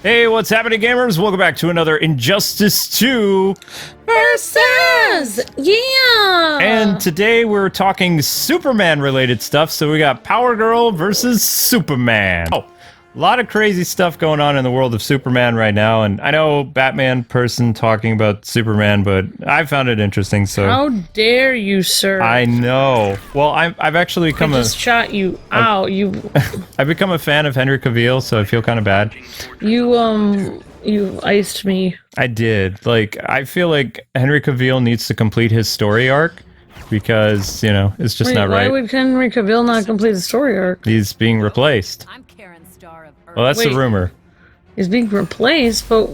Hey, what's happening, gamers? Welcome back to another Injustice 2 Versus! Yeah! And today we're talking Superman-related stuff, so we got Power Girl versus Superman. Oh, a lot of crazy stuff going on in the world of Superman right now, and I know Batman person talking about Superman, but I found it interesting, so... How dare you, sir? I know. Well, I've actually become I just shot you. Ow, you... I've become a fan of Henry Cavill, so I feel kind of bad. You iced me. I did. Like, I feel like Henry Cavill needs to complete his story arc because, you know, it's just not right. Why would Henry Cavill not complete the story arc? He's being replaced. Well, that's the rumor. He's being replaced, but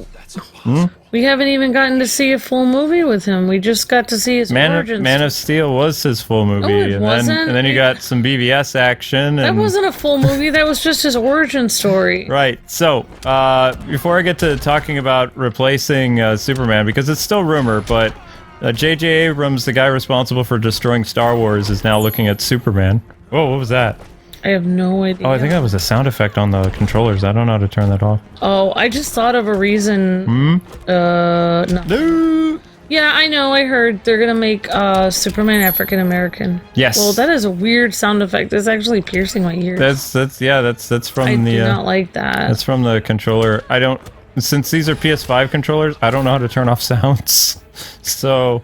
we haven't even gotten to see a full movie with him. We just got to see his origins. Man of Steel was his full movie, and then you got some BVS action. That wasn't a full movie. That was just his origin story. Right. So, before I get to talking about replacing Superman, because it's still rumor, but JJJ Abrams, the guy responsible for destroying Star Wars, is now looking at Superman. Whoa, what was that? I have no idea. Oh, I think that was a sound effect on the controllers. I don't know how to turn that off. Oh, I just thought of a reason. No. Yeah, I know. I heard they're gonna make Superman African American. Yes. Well, that is a weird sound effect. It's actually piercing my ears. That's from I the. I do not like that. That's from the controller. I don't. Since these are PS5 controllers, I don't know how to turn off sounds. So.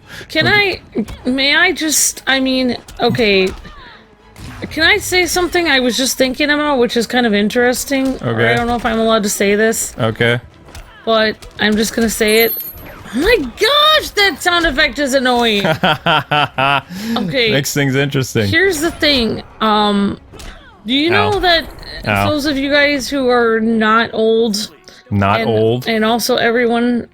May I just? I mean, okay. Can I say something I was just thinking about, which is kind of interesting? Okay. I don't know if I'm allowed to say this. Okay. But I'm just gonna say it. Oh my gosh, that sound effect is annoying. Okay. Makes things interesting. Here's the thing. Do you know that those of you guys who are not old... And also everyone...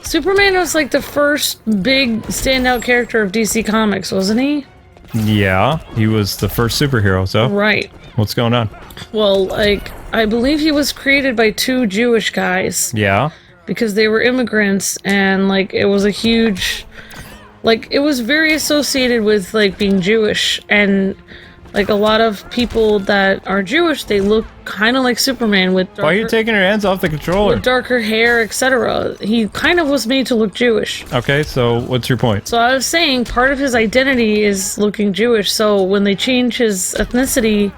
Superman was like the first big standout character of DC Comics, wasn't he? Yeah, he was the first superhero, so... Right. What's going on? Well, like, I believe he was created by two Jewish guys. Yeah? Because they were immigrants, and, like, it was a huge... Like, it was very associated with, like, being Jewish, and... Like, a lot of people that are Jewish, they look kind of like Superman with darker... Why are you taking your hands off the controller? With darker hair, etc. He kind of was made to look Jewish. Okay, so what's your point? So I was saying, part of his identity is looking Jewish, so when they change his ethnicity,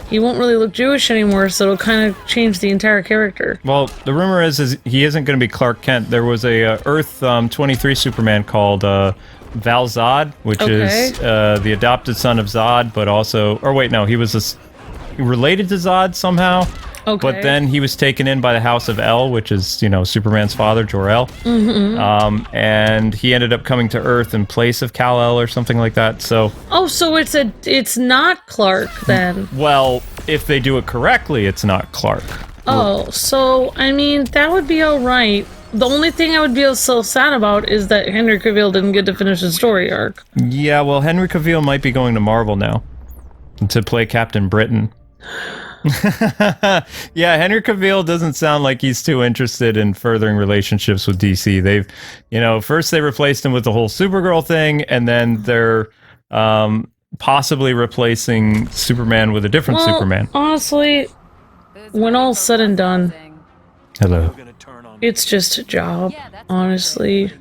he won't really look Jewish anymore, so it'll kind of change the entire character. Well, the rumor is he isn't going to be Clark Kent. There was a Earth 23 Superman called... Val-Zod, which is the adopted son of Zod, but also... Or wait, no, he was related to Zod somehow. Okay. But then he was taken in by the House of El, which is, you know, Superman's father, Jor-El. And he ended up coming to Earth in place of Kal-El or something like that, so... Oh, so it's not Clark, then? Well, if they do it correctly, it's not Clark. Oh, so, I mean, that would be alright. The only thing I would be so sad about is that Henry Cavill didn't get to finish his story arc. Yeah, well, Henry Cavill might be going to Marvel now to play Captain Britain. Yeah, Henry Cavill doesn't sound like he's too interested in furthering relationships with DC. They've, you know, first they replaced him with the whole Supergirl thing, and then they're possibly replacing Superman with a different Superman. Honestly, when all's said and done... Hello. It's just a job, honestly.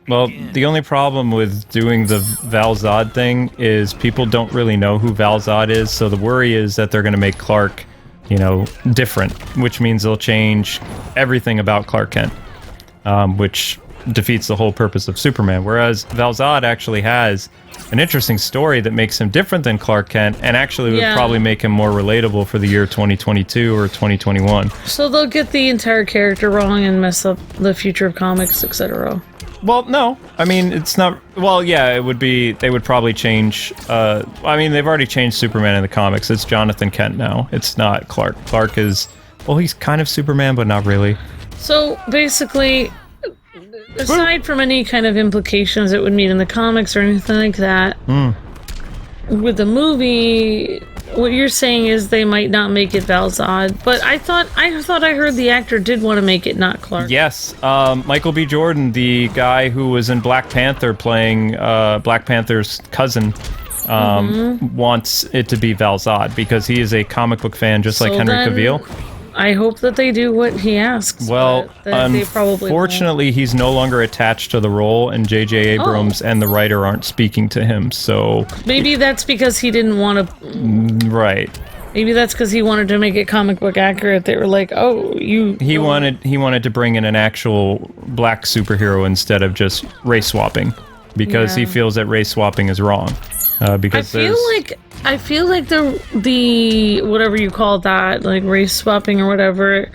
Well, the only problem with doing the Val-Zod thing is people don't really know who Val-Zod is, so the worry is that they're going to make Clark, you know, different, which means they'll change everything about Clark Kent, which defeats the whole purpose of Superman. Whereas Val-Zod actually has an interesting story that makes him different than Clark Kent, and actually would probably make him more relatable for the year 2022 or 2021. So they'll get the entire character wrong and mess up the future of comics, etc. Well, no. I mean, it's not... Well, yeah, it would be... They would probably change... I mean, they've already changed Superman in the comics. It's Jonathan Kent now. It's not Clark. Clark is... Well, he's kind of Superman, but not really. So, basically... Aside from any kind of implications it would mean in the comics or anything like that, with the movie, what you're saying is they might not make it Val-Zod, but I thought I heard the actor did want to make it not Clark. Yes, Michael B. Jordan, the guy who was in Black Panther playing Black Panther's cousin, wants it to be Val-Zod because he is a comic book fan just like Henry Cavill. I hope that they do what he asks. Well, they probably unfortunately, he's no longer attached to the role, and JJ Abrams and the writer aren't speaking to him, so... Maybe that's because he didn't want to... Right. Maybe that's because he wanted to make it comic book accurate. They were like, "Oh, you." He wanted to bring in an actual black superhero instead of just race swapping, because he feels that race swapping is wrong. Because I feel like the whatever you call that, like race swapping or whatever.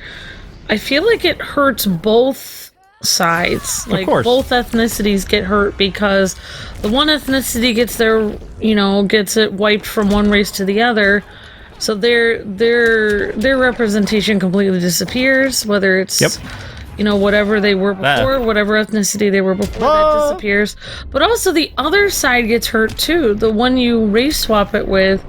I feel like it hurts both sides. Like both ethnicities get hurt because the one ethnicity gets gets it wiped from one race to the other. So their representation completely disappears, whether it's whatever they were before, whatever ethnicity they were before, that disappears. But also the other side gets hurt too, the one you race swap it with,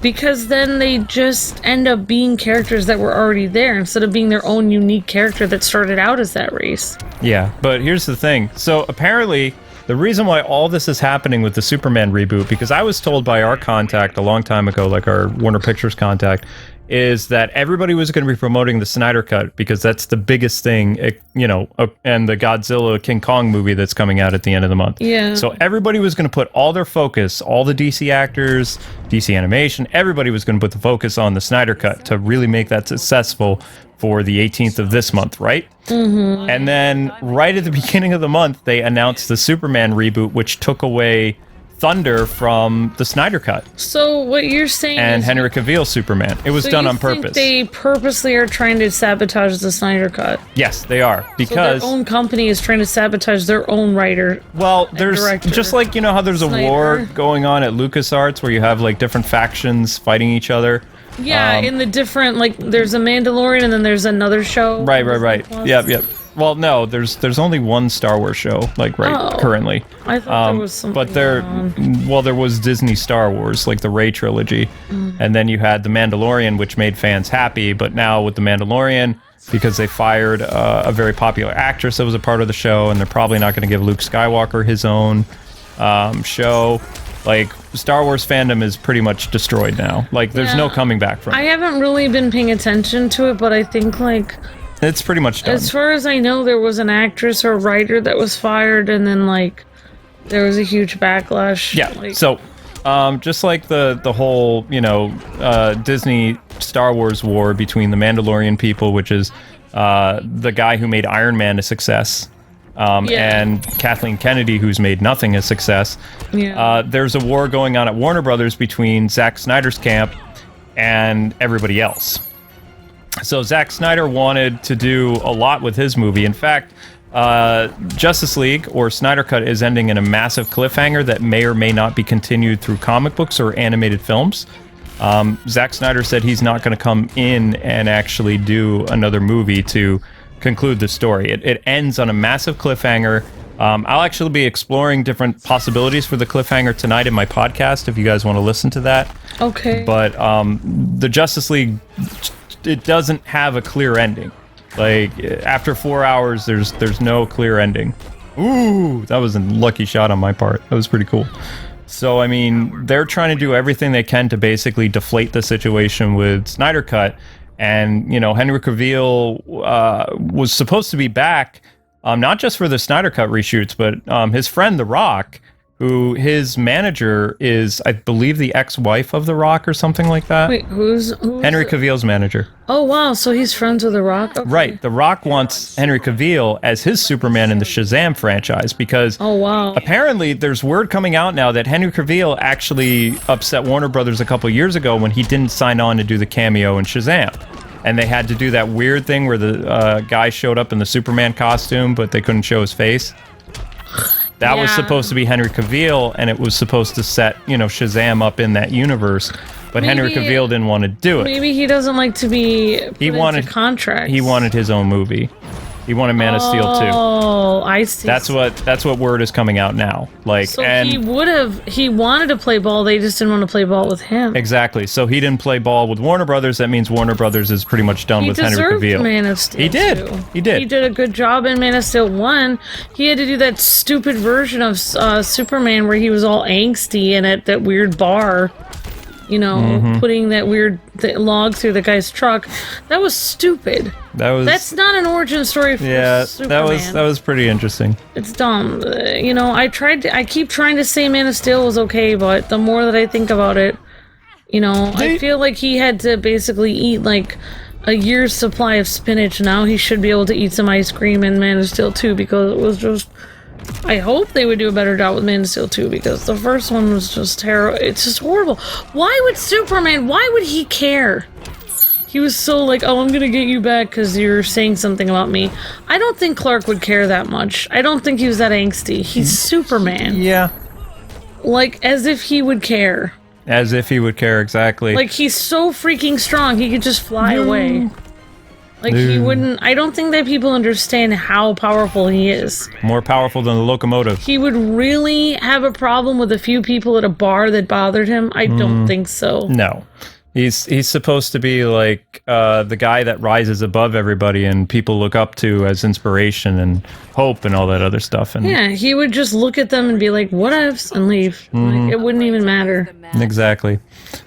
because then they just end up being characters that were already there instead of being their own unique character that started out as that race. Yeah, but here's the thing. So apparently... the reason why all this is happening with the Superman reboot, because I was told by our contact a long time ago, like our Warner Pictures contact, is that everybody was going to be promoting the Snyder Cut because that's the biggest thing, and the Godzilla King Kong movie that's coming out at the end of the month. Yeah. So everybody was going to put all their focus, all the DC actors, DC Animation, everybody was going to put the focus on the Snyder Cut to really make that successful for the 18th of this month, right? Mm-hmm. And then right at the beginning of the month, they announced the Superman reboot, which took away thunder from the Snyder Cut. So what you're saying and is... Henry Cavill Superman. It was done on purpose. They purposely are trying to sabotage the Snyder Cut. Yes, they are. Because so their own company is trying to sabotage their own writer. Well, there's just like, how there's a war going on at LucasArts where you have like different factions fighting each other. Yeah, in the different, like, there's a Mandalorian and then there's another show. Right. Yep. Well, no, there's only one Star Wars show, like, currently. I thought there was something but there was Disney Star Wars, like the Rey trilogy. And then you had The Mandalorian, which made fans happy, but now with The Mandalorian, because they fired a very popular actress that was a part of the show, and they're probably not going to give Luke Skywalker his own show. Like, Star Wars fandom is pretty much destroyed now. Like, there's no coming back from it. I haven't really been paying attention to it, but I think, like... it's pretty much done. As far as I know, there was an actress or writer that was fired, and then, like, there was a huge backlash. Yeah, like, so, just like the whole, Disney Star Wars war between the Mandalorian people, which is the guy who made Iron Man a success... and Kathleen Kennedy, who's made nothing a success. There's a war going on at Warner Brothers between Zack Snyder's camp and everybody else. So Zack Snyder wanted to do a lot with his movie. In fact, Justice League, or Snyder Cut, is ending in a massive cliffhanger that may or may not be continued through comic books or animated films. Zack Snyder said he's not going to come in and actually do another movie to conclude the story. It ends on a massive cliffhanger. I'll actually be exploring different possibilities for the cliffhanger tonight in my podcast if you guys want to listen to that. Okay. But the Justice League, it doesn't have a clear ending. Like, after 4 hours, there's no clear ending. Ooh, that was a lucky shot on my part. That was pretty cool. So, I mean, they're trying to do everything they can to basically deflate the situation with Snyder Cut. And, Henry Cavill was supposed to be back, not just for the Snyder Cut reshoots, but his friend, The Rock, who his manager is, I believe, the ex-wife of The Rock or something like that. Wait, who's Henry Cavill's manager. Oh, wow, so he's friends with The Rock? Okay. Right. The Rock wants Henry Cavill as his Superman in the Shazam franchise because apparently there's word coming out now that Henry Cavill actually upset Warner Brothers a couple years ago when he didn't sign on to do the cameo in Shazam. And they had to do that weird thing where the guy showed up in the Superman costume, but they couldn't show his face. That was supposed to be Henry Cavill, and it was supposed to set, Shazam up in that universe. But Henry Cavill didn't want to do it. Maybe he doesn't like to be put into contracts. He wanted his own movie. He wanted Man of Steel too. Oh, I see. That's what word is coming out now. Like, so he wanted to play ball. They just didn't want to play ball with him. Exactly. So he didn't play ball with Warner Brothers. That means Warner Brothers is pretty much done with Henry Cavill. He deserved Man of Steel. He did. Too. He did. He did a good job in Man of Steel 1. He had to do that stupid version of Superman where he was all angsty and at that weird bar. you know, putting that weird log through the guy's truck. That was stupid. That's not an origin story for Superman. that was pretty interesting. It's dumb. You know, I keep trying to say Man of Steel was okay, but the more that I think about it, you know, I feel like he had to basically eat like a year's supply of spinach. Now he should be able to eat some ice cream in Man of Steel 2 because it was just... I hope they would do a better job with Man of Steel 2 because the first one was just terrible. It's just horrible. Why would Superman... Why would he care? He was so like, oh, I'm gonna get you back because you're saying something about me. I don't think Clark would care that much. I don't think he was that angsty. He's Superman. Yeah. Like, as if he would care. As if he would care, exactly. Like, he's so freaking strong, he could just fly away. Like, he wouldn't... I don't think that people understand how powerful he is. More powerful than the locomotive. He would really have a problem with a few people at a bar that bothered him? I don't think so. No. He's supposed to be like the guy that rises above everybody and people look up to as inspiration and hope and all that other stuff. And yeah, he would just look at them and be like, whatevs, and leave. Like, it wouldn't even matter. Exactly.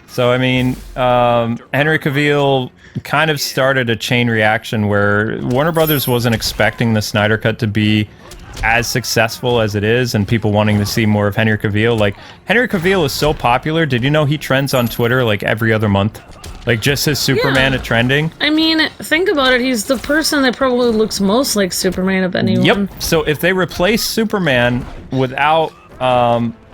So, I mean, Henry Cavill kind of started a chain reaction where Warner Brothers wasn't expecting the Snyder Cut to be as successful as it is and people wanting to see more of Henry Cavill. Like, Henry Cavill is so popular. Did you know he trends on Twitter like every other month? Like, just his Superman is trending. I mean, think about it. He's the person that probably looks most like Superman of anyone. Yep. So if they replace Superman without,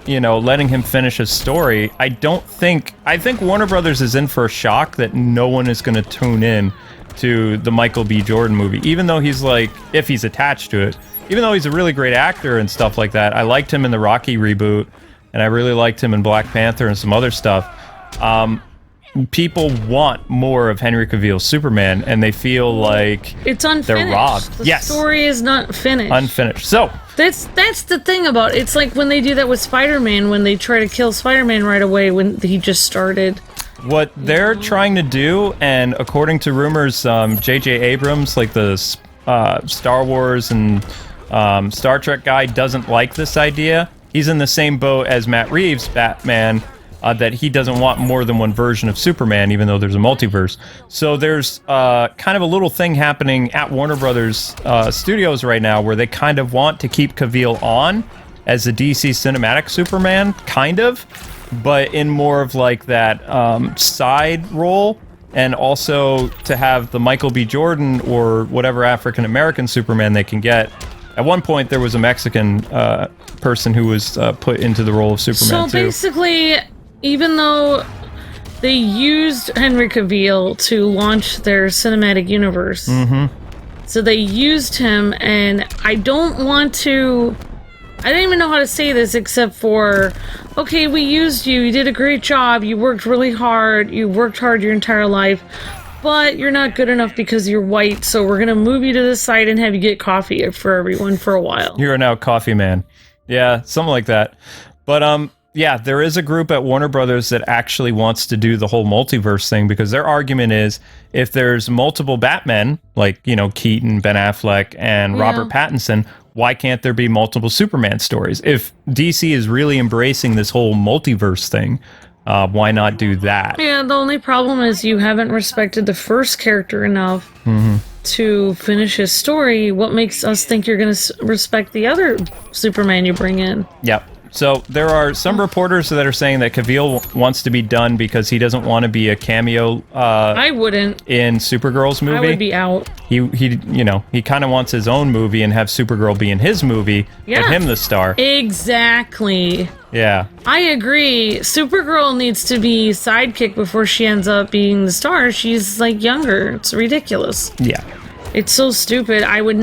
you know, letting him finish his story, I think Warner Brothers is in for a shock that no one is going to tune in to the Michael B. Jordan movie, even though he's like, if he's attached to it. Even though he's a really great actor and stuff like that, I liked him in the Rocky reboot, and I really liked him in Black Panther and some other stuff. People want more of Henry Cavill's Superman, and they feel like it's unfinished. They're robbed. The story is not finished. Unfinished. So that's the thing about it. It's like when they do that with Spider-Man, when they try to kill Spider-Man right away when he just started. What they're trying to do, and according to rumors, JJ Abrams, like the Star Wars and Star Trek guy, doesn't like this idea. He's in the same boat as Matt Reeves' Batman, that he doesn't want more than one version of Superman, even though there's a multiverse. So there's kind of a little thing happening at Warner Brothers Studios right now where they kind of want to keep Cavill on as a DC cinematic Superman, kind of, but in more of like that side role. And also to have the Michael B. Jordan or whatever African-American Superman they can get. At one point, there was a Mexican person who was put into the role of Superman, so basically, even though they used Henry Cavill to launch their cinematic universe, so they used him, and I don't even know how to say this except for, okay, we used you, you did a great job, you worked really hard, you worked hard your entire life, but you're not good enough because you're white, so we're gonna move you to the side and have you get coffee for everyone for a while. You're now coffee man. Yeah, something like that. But yeah, there is a group at Warner Brothers that actually wants to do the whole multiverse thing, because their argument is if there's multiple Batmen, like, you know, Keaton, Ben Affleck, and Robert Pattinson, why can't there be multiple Superman stories? If DC is really embracing this whole multiverse thing, why not do that? Yeah, the only problem is you haven't respected the first character enough to finish his story. What makes us think you're going to respect the other Superman you bring in? Yep. So there are some reporters that are saying that Cavill wants to be done because he doesn't want to be a cameo. I wouldn't. In Supergirl's movie. I would be out. He you know, he kind of wants his own movie and have Supergirl be in his movie with him the star. Exactly. Yeah. I agree. Supergirl needs to be sidekick before she ends up being the star. She's like younger. It's ridiculous. Yeah. It's so stupid. I would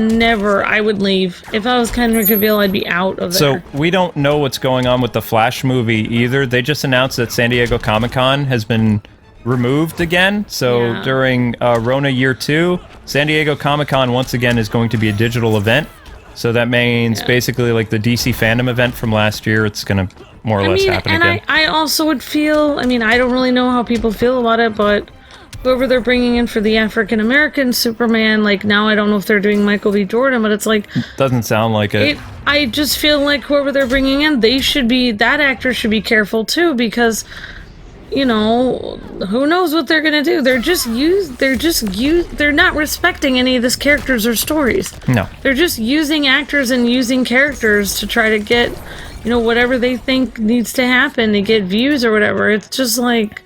leave. If I was Henry Cavill, I'd be out of there. So we don't know what's going on with the Flash movie either. They just announced that San Diego Comic-Con has been removed again. So during Rona Year 2, San Diego Comic-Con once again is going to be a digital event. So that means basically like the DC fandom event from last year, it's going to more or less happen again. I also would feel, I don't really know how people feel about it, but whoever they're bringing in for the African-American Superman, like, now I don't know if they're doing Michael B. Jordan, but it's like... Doesn't sound like it. I just feel like whoever they're bringing in, that actor should be careful too, because you know, who knows what they're gonna do? They're not respecting any of these characters or stories. No. They're just using actors and using characters to try to get, you know, whatever they think needs to happen to get views or whatever. It's just like,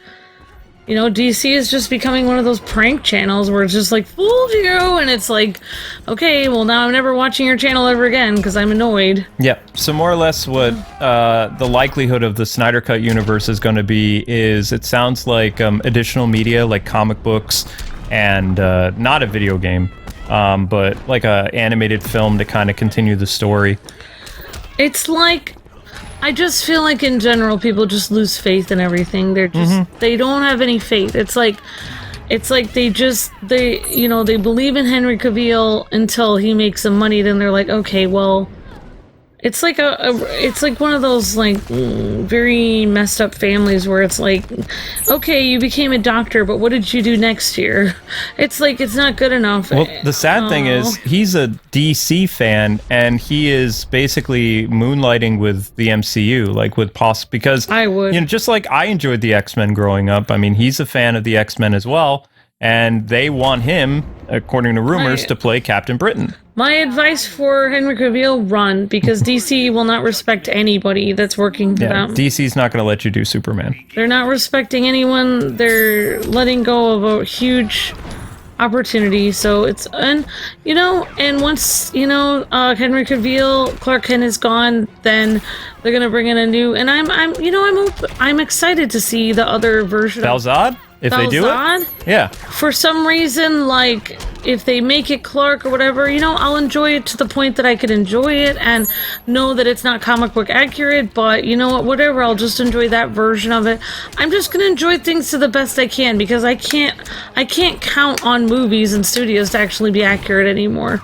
you know, DC is just becoming one of those prank channels where it's just like, fooled you, and it's like, okay, well, now I'm never watching your channel ever again because I'm annoyed. Yeah, so more or less what the likelihood of the Snyder Cut universe is going to be is, it sounds like additional media, like comic books, and not a video game, but like a animated film to kind of continue the story. It's like, I just feel like in general people just lose faith in everything. They're just they don't have any faith. It's like they you know, they believe in Henry Cavill until he makes some money, then they're like, okay, well, it's like it's like one of those like very messed up families where it's like, okay, you became a doctor, but what did you do next year? It's like, it's not good enough. Well, the sad thing is, he's a DC fan, and he is basically moonlighting with the MCU, like with because I would, you know, just like I enjoyed the X-Men growing up. I mean, he's a fan of the X-Men as well, and they want him, according to rumors, to play Captain Britain. My advice for Henry Cavill, run, because DC will not respect anybody that's working for them. DC's not going to let you do Superman. They're not respecting anyone. They're letting go of a huge opportunity. So it's, and you know, and once, you know, Henry Cavill, Clark Kent is gone, then they're gonna bring in a new. And I'm excited to see the other version. Val-Zod? If they do it? Yeah. For some reason, like, if they make it Clark or whatever, you know, I'll enjoy it to the point that I could enjoy it and know that it's not comic book accurate, but you know what, whatever, I'll just enjoy that version of it. I'm just gonna enjoy things to the best I can, because I can't count on movies and studios to actually be accurate anymore.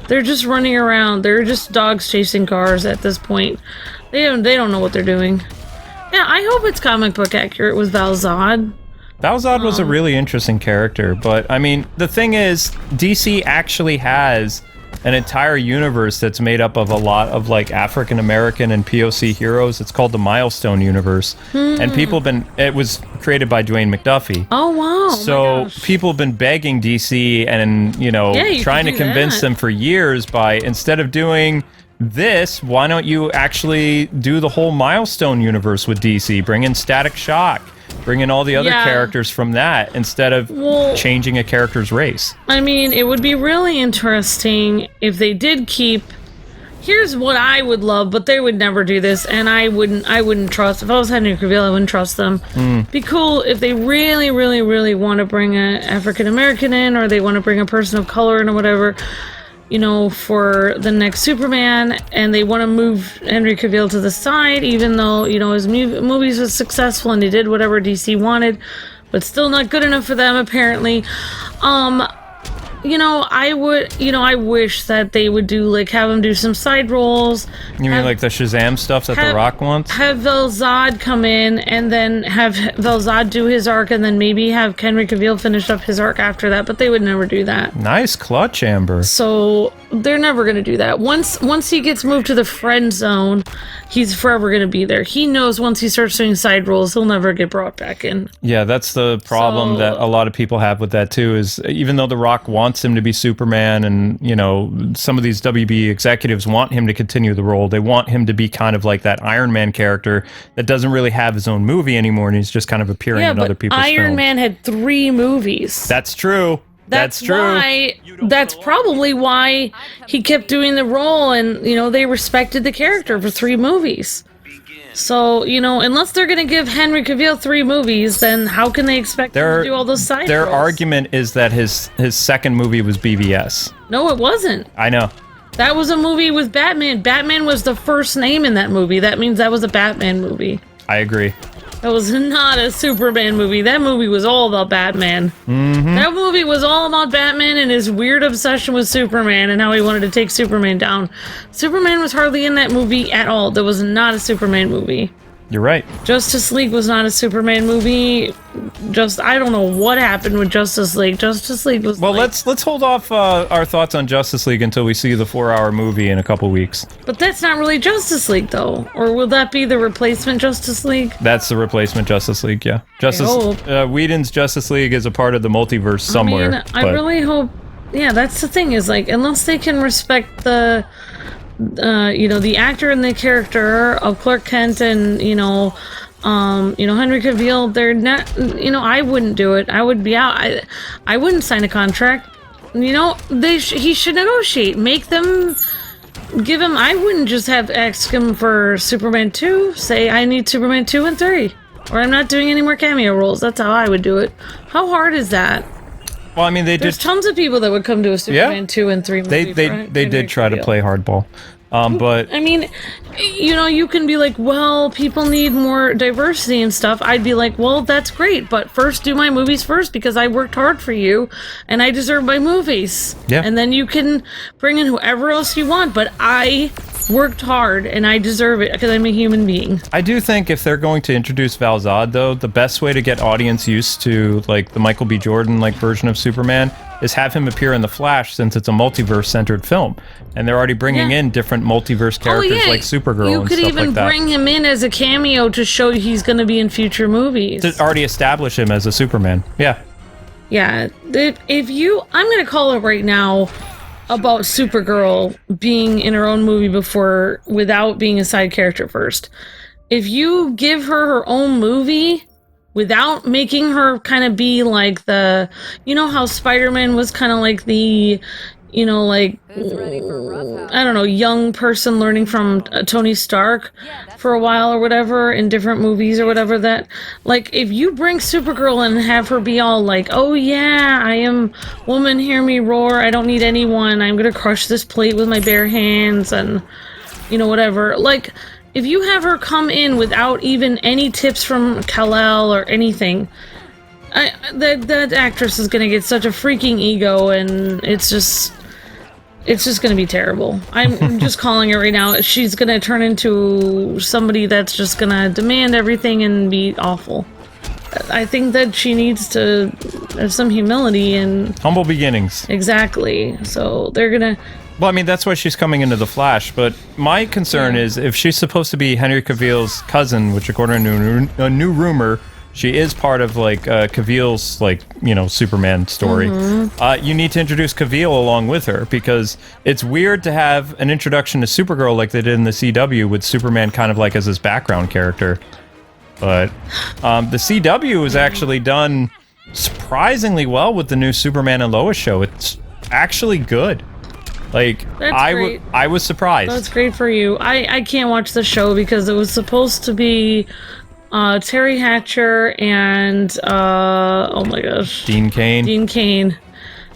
They're just running around. They're just dogs chasing cars at this point. They don't know what they're doing. Yeah, I hope it's comic book accurate with Val-Zod. Val-Zod was a really interesting character, but I mean, the thing is, DC actually has an entire universe that's made up of a lot of like African American and POC heroes. It's called the Milestone Universe, and it was created by Dwayne McDuffie. Oh wow! So people have been begging DC and, you know, trying to convince them for years by, instead of doing this, why don't you actually do the whole Milestone Universe with DC? Bring in Static Shock. Bring in all the other characters from that instead of changing a character's race. I mean, it would be really interesting if they did keep. Here's what I would love, but they would never do this, and I wouldn't trust. If I was Henry Cavill, I wouldn't trust them. Be cool if they really, really, really want to bring an African American in, or they want to bring a person of color in, or whatever, you know, for the next Superman, and they want to move Henry Cavill to the side, even though, you know, his movies was successful and he did whatever DC wanted, but still not good enough for them, apparently. You know, I wish that they would do, like, have him do some side roles. You mean like the Shazam stuff that The Rock wants? Have Val-Zod come in, and then have Val-Zod do his arc, and then maybe have Henry Cavill finish up his arc after that, but they would never do that. Nice clutch, Amber. So, they're never going to do that. Once he gets moved to the friend zone, he's forever going to be there. He knows once he starts doing side roles, he'll never get brought back in. Yeah, that's the problem that a lot of people have with that, too, is even though The Rock wants him to be Superman, and, you know, some of these WB executives want him to continue the role. They want him to be kind of like that Iron Man character that doesn't really have his own movie anymore, and he's just kind of appearing in other people's films. Iron Man had 3 movies. That's true. That's true. That's probably why he kept doing the role, and, you know, they respected the character for 3 movies. So, you know, unless they're going to give Henry Cavill 3 movies, then how can they expect him to do all those side Their roles? argument is that his second movie was BVS. No, it wasn't. I know. That was a movie with Batman. Batman was the first name in that movie. That means that was a Batman movie. I agree. That was not a Superman movie. That movie was all about Batman. That movie was all about Batman and his weird obsession with Superman and how he wanted to take Superman down. Superman was hardly in that movie at all. There was not a Superman movie. You're right. Justice League was not a Superman movie. I don't know what happened with Justice League. Justice League was let's hold off our thoughts on Justice League until we see the 4-hour movie in a couple weeks. But that's not really Justice League, though. Or will that be the replacement Justice League? That's the replacement Justice League, yeah. Whedon's Justice League is a part of the multiverse somewhere. I really hope... Yeah, that's the thing, is like, unless they can respect the... the actor and the character of Clark Kent and, Henry Cavill, they're not, I wouldn't do it. I would be out. I wouldn't sign a contract. He should negotiate. Make them, give him, I wouldn't just ask him for Superman 2. Say, I need Superman 2 and 3. Or I'm not doing any more cameo roles. That's how I would do it. How hard is that? Well, I mean, There's tons of people that would come to a Superman 2 and 3 movie. They did try to play hardball. But I mean, you can be like, well, people need more diversity and stuff. I'd be like, well, that's great, but first do my movies first because I worked hard for you and I deserve my movies. Yeah. And then you can bring in whoever else you want, but I worked hard and I deserve it because I'm a human being. I do think if they're going to introduce Val-Zod, though, the best way to get audience used to like the Michael B. Jordan version of Superman is have him appear in The Flash, since it's a multiverse-centered film. And they're already bringing in different multiverse characters like Supergirl and stuff like that. You could even bring him in as a cameo to show he's going to be in future movies. To already establish him as a Superman. Yeah. Yeah. I'm going to call it right now about Supergirl being in her own movie without being a side character first. If you give her own movie... without making her kind of be like how Spider-Man was kind of like the, I don't know, young person learning from Tony Stark for a while or whatever in different movies or whatever that, like, if you bring Supergirl and have her be all like, oh yeah, I am woman, hear me roar, I don't need anyone, I'm gonna crush this plate with my bare hands and, whatever, like... If you have her come in without even any tips from Kal-El or anything, that actress is gonna get such a freaking ego, and it's just gonna be terrible. I'm just calling it right now. She's gonna turn into somebody that's just gonna demand everything and be awful. I think that she needs to have some humility and... humble beginnings. Exactly. So they're gonna... Well, I mean, that's why she's coming into The Flash, but my concern is if she's supposed to be Henry Cavill's cousin, which according to a new rumor, she is part of, Cavill's, Superman story, you need to introduce Cavill along with her, because it's weird to have an introduction to Supergirl like they did in the CW with Superman kind of as his background character. But the CW was actually done surprisingly well with the new Superman and Lois show. It's actually good. I was surprised. That's great for you. I can't watch the show because it was supposed to be Terry Hatcher and oh my gosh, Dean Cain. It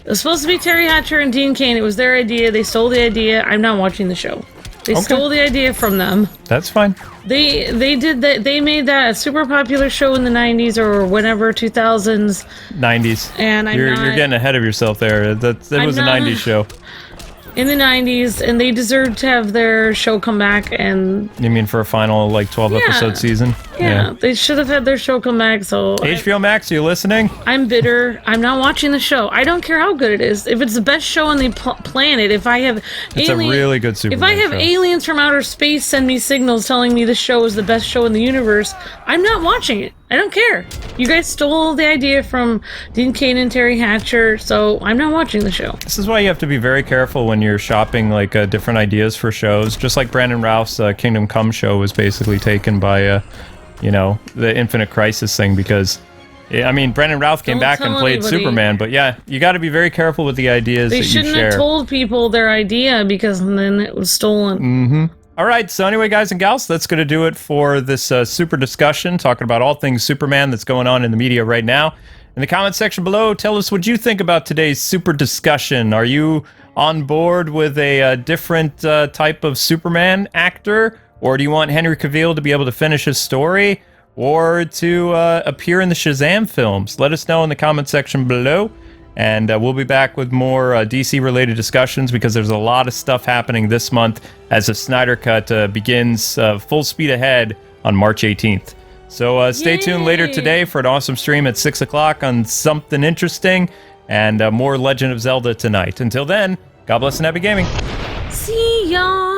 was supposed to be Terry Hatcher and Dean Cain. It was their idea. They stole the idea. I'm not watching the show. They stole the idea from them. That's fine. They did that. They made that a super popular show in the 90s or whenever, 2000s. 90s. And you're getting ahead of yourself there. That was a 90s show. In the 90s, and they deserve to have their show come back. And you mean for a final 12 episode season? Yeah, they should have had their show come back. So HBO Max, are you listening? I'm bitter. I'm not watching the show. I don't care how good it is. If it's the best show on the planet, if I have it's a really good Superman if I have aliens from outer space send me signals telling me the show is the best show in the universe, I'm not watching it. I don't care. You guys stole the idea from Dean Cain and Terry Hatcher, so I'm not watching the show. This is why you have to be very careful when you're shopping different ideas for shows. Just like Brandon Routh's Kingdom Come show was basically taken by the Infinite Crisis thing, because I mean, Brandon Routh came back and played Superman, but yeah, you got to be very careful with the ideas that you share. They shouldn't have told people their idea, because then it was stolen. Mm-hmm. All right, so anyway, guys and gals, that's going to do it for this super discussion, talking about all things Superman that's going on in the media right now. In the comment section below, tell us what you think about today's super discussion. Are you on board with a different type of Superman actor? Or do you want Henry Cavill to be able to finish his story? Or to appear in the Shazam films? Let us know in the comment section below. And we'll be back with more DC-related discussions, because there's a lot of stuff happening this month as the Snyder Cut begins full speed ahead on March 18th. So stay tuned later Yay! today for an awesome stream at 6 o'clock on something interesting, and more Legend of Zelda tonight. Until then, God bless and happy gaming. See y'all.